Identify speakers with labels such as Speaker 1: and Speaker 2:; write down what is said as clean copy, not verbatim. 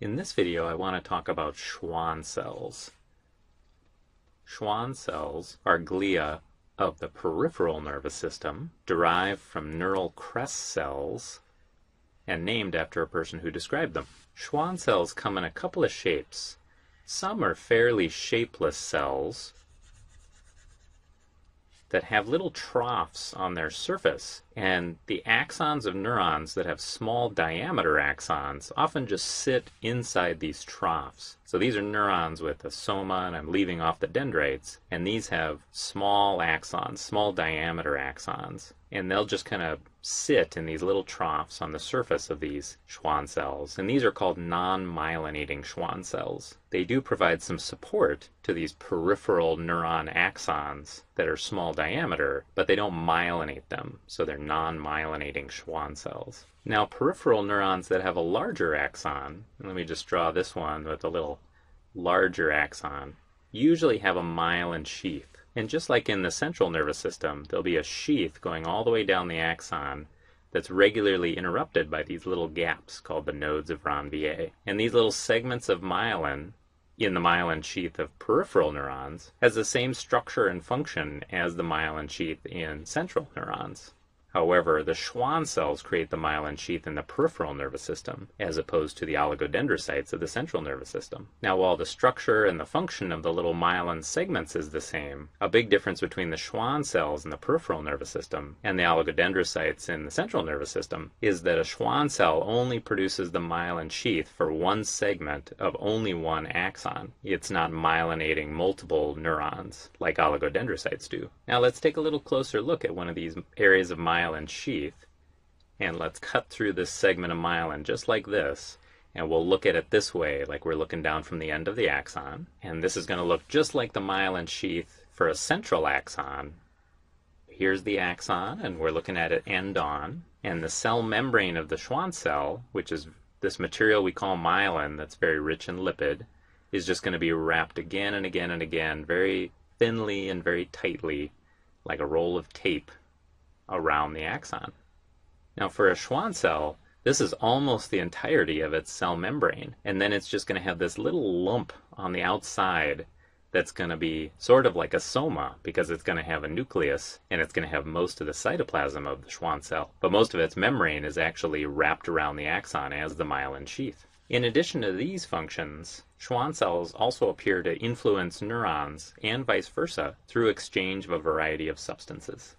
Speaker 1: In this video, I want to talk about Schwann cells. Schwann cells are glia of the peripheral nervous system, derived from neural crest cells, and named after a person who described them. Schwann cells come in a couple of shapes. Some are fairly shapeless cells that have little troughs on their surface, and the axons of neurons that have small diameter axons often just sit inside these troughs. So these are neurons with a soma, and I'm leaving off the dendrites, and these have small axons, small diameter axons, and they'll just kind of sit in these little troughs on the surface of these Schwann cells, and these are called non-myelinating Schwann cells. They do provide some support to these peripheral neuron axons that are small diameter, but they don't myelinate them, so they're non-myelinating Schwann cells. Now, peripheral neurons that have a larger axon, and let me just draw this one with a little larger axon, usually have a myelin sheath. And just like in the central nervous system, there'll be a sheath going all the way down the axon that's regularly interrupted by these little gaps called the nodes of Ranvier. And these little segments of myelin in the myelin sheath of peripheral neurons has the same structure and function as the myelin sheath in central neurons. However, the Schwann cells create the myelin sheath in the peripheral nervous system, as opposed to the oligodendrocytes of the central nervous system. Now, while the structure and the function of the little myelin segments is the same, a big difference between the Schwann cells in the peripheral nervous system and the oligodendrocytes in the central nervous system is that a Schwann cell only produces the myelin sheath for one segment of only one axon. It's not myelinating multiple neurons like oligodendrocytes do. Now, let's take a little closer look at one of these areas of myelin sheath, and let's cut through this segment of myelin just like this, and we'll look at it this way, like we're looking down from the end of the axon. And this is going to look just like the myelin sheath for a central axon. Here's the axon, and we're looking at it end on, and the cell membrane of the Schwann cell, which is this material we call myelin that's very rich in lipid, is just going to be wrapped again and again and again, very thinly and very tightly, like a roll of tape around the axon. Now, for a Schwann cell, this is almost the entirety of its cell membrane, and then it's just going to have this little lump on the outside that's going to be sort of like a soma, because it's going to have a nucleus and it's going to have most of the cytoplasm of the Schwann cell, but most of its membrane is actually wrapped around the axon as the myelin sheath. In addition to these functions, Schwann cells also appear to influence neurons and vice versa through exchange of a variety of substances.